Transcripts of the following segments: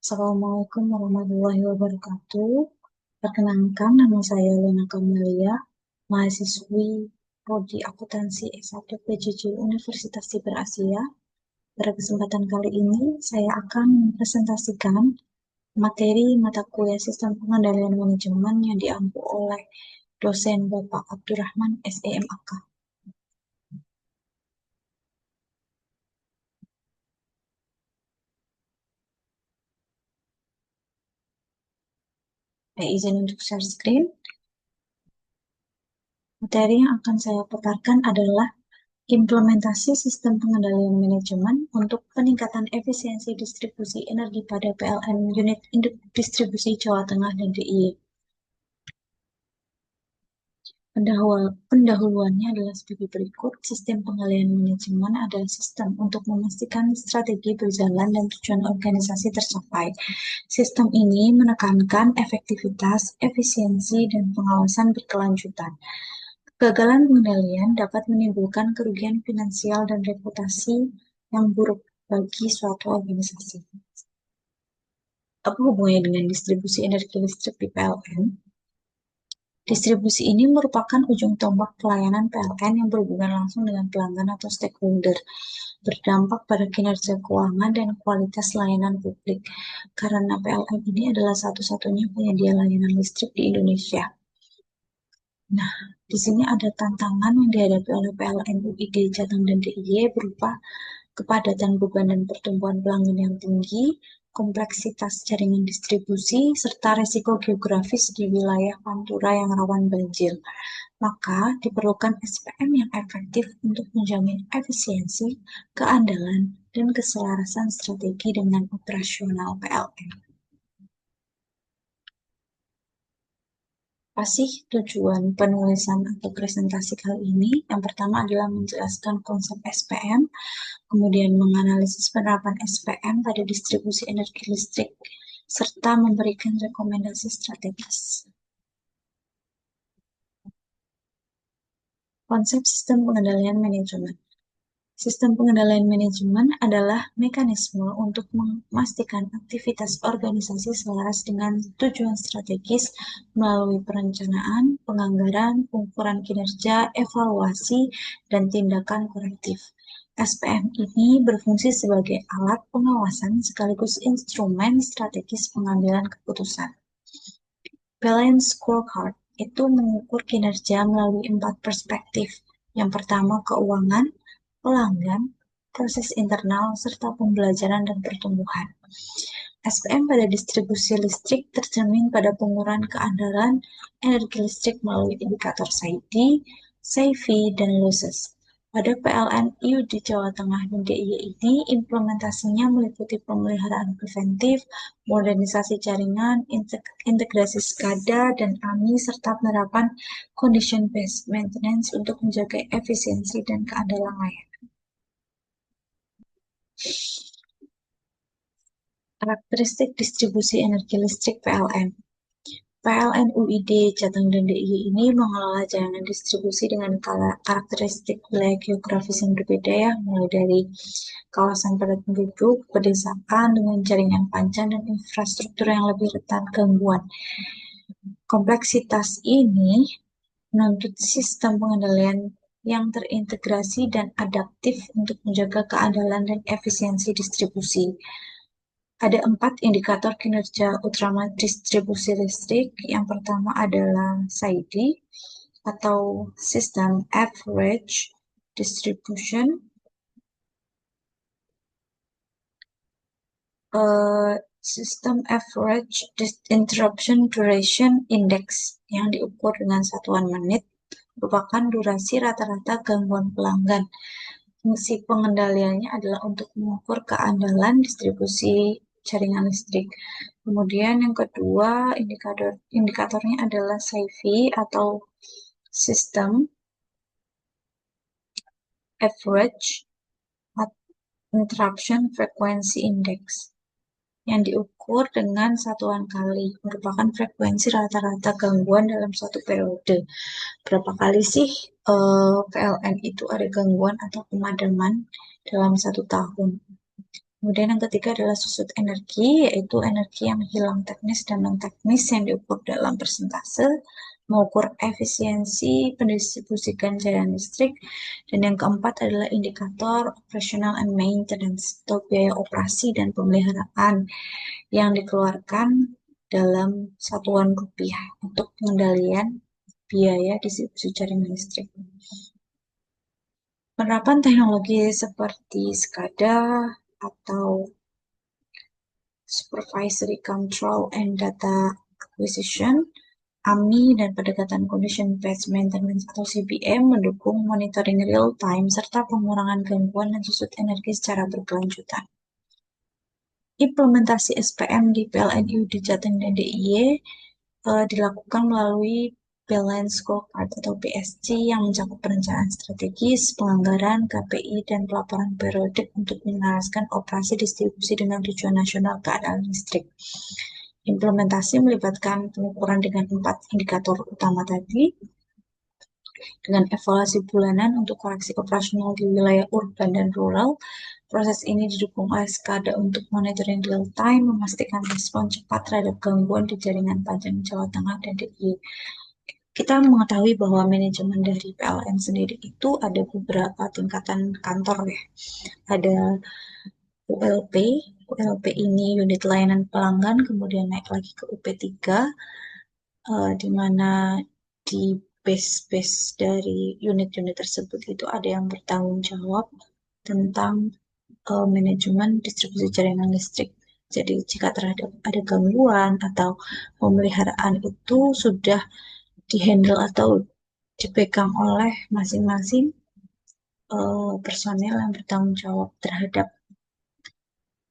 Assalamualaikum warahmatullahi wabarakatuh. Perkenalkan, nama saya Lena Kamalia, mahasiswi Prodi Akuntansi S1 PJJ Universitas Siber Asia. Pada kesempatan kali ini, saya akan mempresentasikan materi mata kuliah Sistem Pengendalian Manajemen yang diampu oleh dosen Bapak Abdurrahman SEMAK. Saya izin untuk share screen. Materi yang akan saya paparkan adalah implementasi sistem pengendalian manajemen untuk peningkatan efisiensi distribusi energi pada PLN unit induk distribusi Jawa Tengah dan DIY. Pendahuluannya adalah sebagai berikut. Sistem pengendalian manajemen adalah sistem untuk memastikan strategi berjalan dan tujuan organisasi tercapai. Sistem ini menekankan efektivitas, efisiensi, dan pengawasan berkelanjutan. Kegagalan pengendalian dapat menimbulkan kerugian finansial dan reputasi yang buruk bagi suatu organisasi. Apa hubungannya dengan distribusi energi listrik di PLN? Distribusi ini merupakan ujung tombak pelayanan PLN yang berhubungan langsung dengan pelanggan atau stakeholder, berdampak pada kinerja keuangan dan kualitas layanan publik, karena PLN ini adalah satu-satunya penyedia layanan listrik di Indonesia. Nah, di sini ada tantangan yang dihadapi oleh PLN UID Jateng dan DIY berupa kepadatan beban dan pertumbuhan pelanggan yang tinggi, kompleksitas jaringan distribusi, serta resiko geografis di wilayah Pantura yang rawan banjir. Maka diperlukan SPM yang efektif untuk menjamin efisiensi, keandalan, dan keselarasan strategi dengan operasional PLN. Apa sih tujuan penulisan atau presentasi kali ini? Yang pertama adalah menjelaskan konsep SPM, kemudian menganalisis penerapan SPM pada distribusi energi listrik, serta memberikan rekomendasi strategis. Konsep sistem pengendalian manajemen. Sistem pengendalian manajemen adalah mekanisme untuk memastikan aktivitas organisasi selaras dengan tujuan strategis melalui perencanaan, penganggaran, pengukuran kinerja, evaluasi, dan tindakan korektif. SPM ini berfungsi sebagai alat pengawasan sekaligus instrumen strategis pengambilan keputusan. Balance scorecard itu mengukur kinerja melalui 4 perspektif. Yang pertama, keuangan, pelanggan, proses internal, serta pembelajaran dan pertumbuhan. SPM pada distribusi listrik tercermin pada pengukuran keandalan energi listrik melalui indikator SAIDI, SAIFI, dan losses. Pada PLN IU di Jawa Tengah dan DIY ini, implementasinya meliputi pemeliharaan preventif, modernisasi jaringan, integrasi SCADA dan AMI, serta penerapan condition-based maintenance untuk menjaga efisiensi dan keandalan layanan. Karakteristik distribusi energi listrik PLN. PLN UID Jateng dan DIY ini mengelola jaringan distribusi dengan karakteristik wilayah geografis yang berbeda ya, mulai dari kawasan padat penduduk, pedesaan dengan jaringan panjang dan infrastruktur yang lebih rentan gangguan. Kompleksitas ini menuntut sistem pengendalian yang terintegrasi dan adaptif untuk menjaga keandalan dan efisiensi distribusi. Ada 4 indikator kinerja utama distribusi listrik. Yang pertama adalah SAIDI atau System Average Distribution. System Average Interruption Duration Index yang diukur dengan satuan menit merupakan durasi rata-rata gangguan pelanggan. Fungsi pengendaliannya adalah untuk mengukur keandalan distribusi jaringan listrik. Kemudian yang kedua, indikatornya adalah SAIFI atau System Average Interruption Frequency Index yang diukur dengan satuan kali, merupakan frekuensi rata-rata gangguan dalam suatu periode. Berapa kali sih PLN itu ada gangguan atau pemadaman dalam 1 tahun? Kemudian yang ketiga adalah susut energi, yaitu energi yang hilang teknis dan non-teknis yang diukur dalam persentase, mengukur efisiensi pendistribusikan jaringan listrik, dan yang keempat adalah indikator operational and maintenance atau biaya operasi dan pemeliharaan yang dikeluarkan dalam satuan rupiah untuk pengendalian biaya distribusi jaringan listrik. Penerapan teknologi seperti SCADA atau Supervisory Control and Data Acquisition, AMI, dan pendekatan Condition-Based Maintenance atau CBM mendukung monitoring real-time serta pengurangan gangguan dan susut energi secara berkelanjutan. Implementasi SPM di PLNU di Jateng dan DIY dilakukan melalui Balance Scorecard atau BSC yang mencakup perencanaan strategis, penganggaran, KPI, dan pelaporan periodik untuk menyelaraskan operasi distribusi dengan tujuan nasional keadaan listrik. Implementasi melibatkan pengukuran dengan 4 indikator utama tadi, dengan evaluasi bulanan untuk koreksi operasional di wilayah urban dan rural. Proses ini didukung oleh SCADA untuk monitoring real time, memastikan respon cepat terhadap gangguan di jaringan panjang Jawa Tengah dan DIY. Kita mengetahui bahwa manajemen dari PLN sendiri itu ada beberapa tingkatan kantor ya. Ada ULP, ULP ini unit layanan pelanggan, kemudian naik lagi ke UP3, di mana di base-base dari unit-unit tersebut itu ada yang bertanggung jawab tentang manajemen distribusi jaringan listrik. Jadi jika terhadap ada gangguan atau pemeliharaan itu sudah dihandle atau dipegang oleh masing-masing personel yang bertanggung jawab terhadap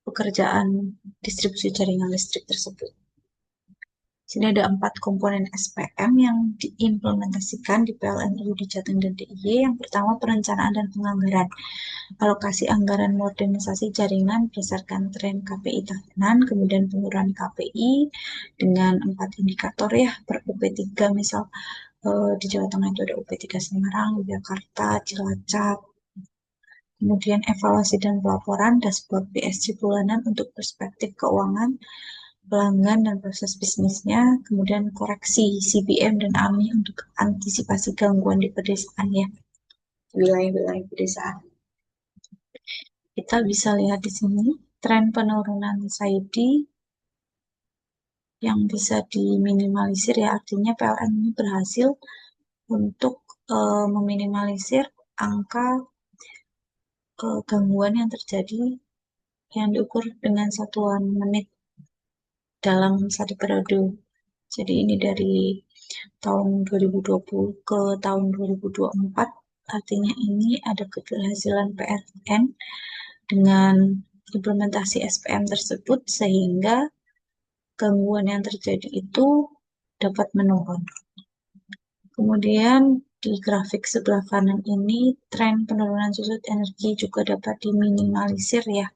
pekerjaan distribusi jaringan listrik tersebut. Sini ada 4 komponen SPM yang diimplementasikan di PLNU di Jateng dan DIY. Yang pertama perencanaan dan penganggaran. Alokasi anggaran modernisasi jaringan berdasarkan tren KPI tahunan, kemudian pengurangan KPI dengan 4 indikator ya, per UP3 misal di Jawa Tengah itu ada UP3 Semarang, Yogyakarta, Cilacap. Kemudian evaluasi dan pelaporan dashboard BSC bulanan untuk perspektif keuangan, pelanggan dan proses bisnisnya, kemudian koreksi CBM dan AMI untuk antisipasi gangguan di pedesaan ya, wilayah-wilayah pedesaan. Kita bisa lihat di sini tren penurunan SAIDI yang bisa diminimalisir ya, artinya PLN ini berhasil untuk meminimalisir angka gangguan yang terjadi yang diukur dengan satuan menit dalam satu periode. Jadi ini dari tahun 2020 ke tahun 2024, artinya ini ada keberhasilan PLN dengan implementasi SPM tersebut sehingga gangguan yang terjadi itu dapat menurun. Kemudian di grafik sebelah kanan ini tren penurunan susut energi juga dapat diminimalisir ya.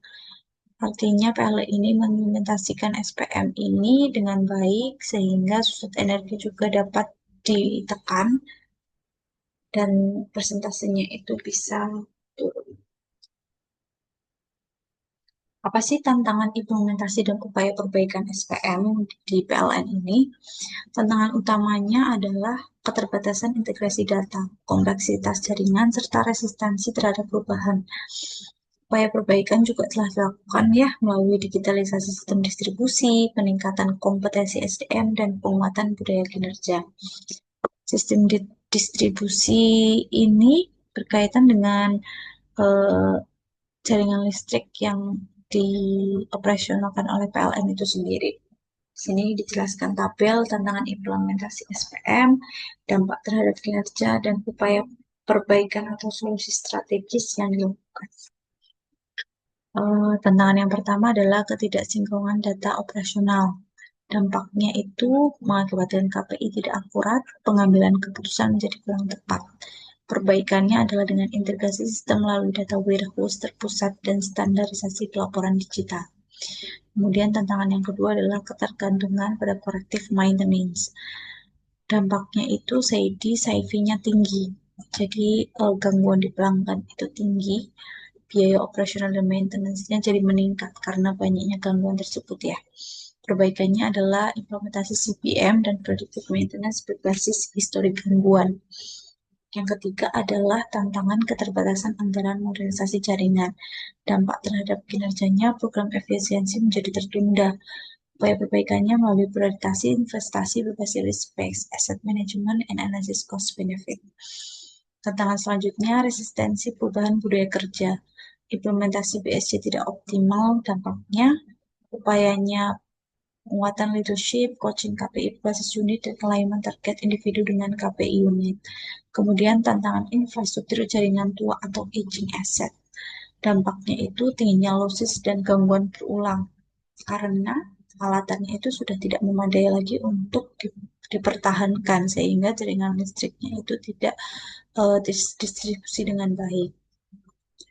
Artinya PLN ini mengimplementasikan SPM ini dengan baik sehingga susut energi juga dapat ditekan dan persentasenya itu bisa turun. Apa sih tantangan implementasi dan upaya perbaikan SPM di PLN ini? Tantangan utamanya adalah keterbatasan integrasi data, kompleksitas jaringan, serta resistensi terhadap perubahan. Upaya perbaikan juga telah dilakukan ya melalui digitalisasi sistem distribusi, peningkatan kompetensi SDM, dan penguatan budaya kinerja. Sistem distribusi ini berkaitan dengan eh, jaringan listrik yang dioperasionalkan oleh PLN itu sendiri. Di sini dijelaskan tabel tantangan implementasi SPM, dampak terhadap kinerja, dan upaya perbaikan atau solusi strategis yang dilakukan. Tantangan yang pertama adalah ketidaksinkronan data operasional. Dampaknya itu mengakibatkan KPI tidak akurat, pengambilan keputusan menjadi kurang tepat. Perbaikannya adalah dengan integrasi sistem melalui data warehouse terpusat dan standarisasi pelaporan digital. Kemudian tantangan yang kedua adalah ketergantungan pada corrective maintenance. Dampaknya itu SAIDI, SAIFI-nya tinggi. Jadi gangguan di pelanggan itu tinggi biaya operasional dan maintenance-nya jadi meningkat karena banyaknya gangguan tersebut ya. Perbaikannya adalah implementasi CPM dan predictive maintenance berbasis historik gangguan. Yang ketiga adalah tantangan keterbatasan anggaran modernisasi jaringan. Dampak terhadap kinerjanya program efisiensi menjadi tertunda. Upaya perbaikannya melalui prioritasi investasi berbasis risk-based asset management and analysis cost benefit. Tantangan selanjutnya, resistensi perubahan budaya kerja. Implementasi BSC tidak optimal, dampaknya upayanya penguatan leadership, coaching KPI berbasis unit, dan alignment target individu dengan KPI unit. Kemudian tantangan infrastruktur jaringan tua atau aging asset. Dampaknya itu tingginya losses dan gangguan berulang karena alatannya itu sudah tidak memadai lagi untuk dipertahankan sehingga jaringan listriknya itu tidak distribusi dengan baik.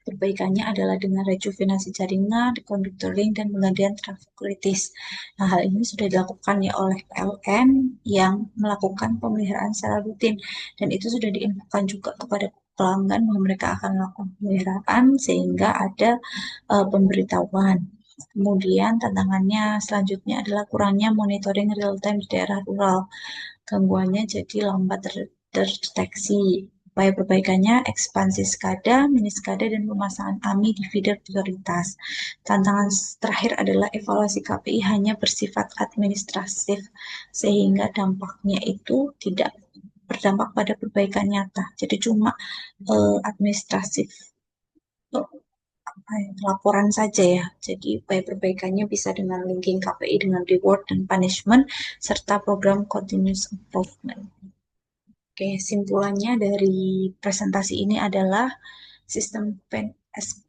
Perbaikannya adalah dengan rejuvenasi jaringan, deconductoring, dan penggantian trafo kritis. Nah, hal ini sudah dilakukan ya oleh PLN yang melakukan pemeliharaan secara rutin dan itu sudah diinfokan juga kepada pelanggan bahwa mereka akan melakukan pemeliharaan sehingga ada pemberitahuan. Kemudian tantangannya selanjutnya adalah kurangnya monitoring real time di daerah rural. Gangguannya jadi lambat terdeteksi. Upaya perbaikannya ekspansi SCADA, mini SCADA, dan pemasangan AMI di feeder prioritas. Tantangan terakhir adalah evaluasi KPI hanya bersifat administratif, sehingga dampaknya itu tidak berdampak pada perbaikan nyata. Jadi cuma administratif laporan saja ya. Jadi upaya perbaikannya bisa dengan linking KPI dengan reward dan punishment serta program continuous improvement. Oke, simpulannya dari presentasi ini adalah sistem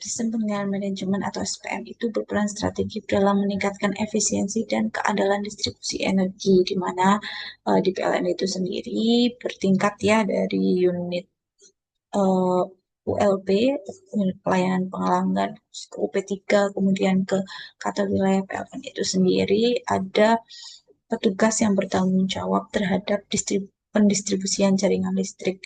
sistem pengendalian manajemen atau SPM itu berperan strategis dalam meningkatkan efisiensi dan keandalan distribusi energi, di mana di PLN itu sendiri bertingkat ya dari unit ULP, unit pelayanan pelanggan, ke UP3, kemudian ke kata wilayah PLN itu sendiri ada petugas yang bertanggung jawab terhadap pendistribusian jaringan listrik.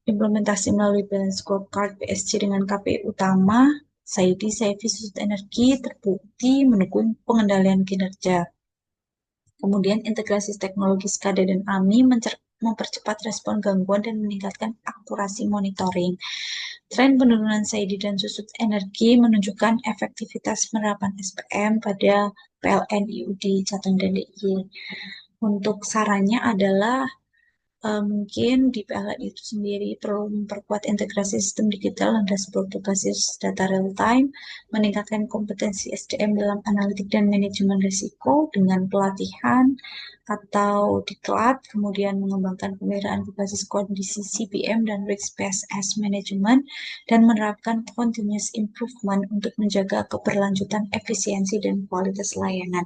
Implementasi melalui balance scorecard BSC dengan KPI utama, SAIDI sudut energi terbukti mendukung pengendalian kinerja. Kemudian integrasi teknologi SCADA dan AMI mempercepat respon gangguan dan meningkatkan akurasi monitoring. Tren penurunan SAIDI dan susut energi menunjukkan efektivitas penerapan SPM pada PLN, IUD, Jateng, dan DIY. Untuk sarannya adalah mungkin di PLN itu sendiri perlu memperkuat integrasi sistem digital dan dashboard berbasis data real time, meningkatkan kompetensi SDM dalam analitik dan manajemen risiko dengan pelatihan atau diklat, kemudian mengembangkan pemeliharaan berbasis kondisi CPM dan risk-based asset management, dan menerapkan continuous improvement untuk menjaga keberlanjutan efisiensi dan kualitas layanan,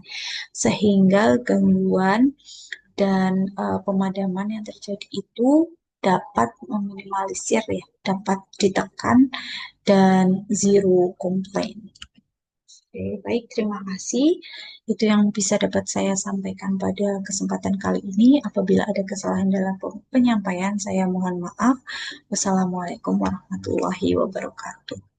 sehingga gangguan dan pemadaman yang terjadi itu dapat meminimalisir ya, dapat ditekan dan zero complaint. Oke, baik, terima kasih. Itu yang bisa dapat saya sampaikan pada kesempatan kali ini. Apabila ada kesalahan dalam penyampaian, saya mohon maaf. Wassalamualaikum warahmatullahi wabarakatuh.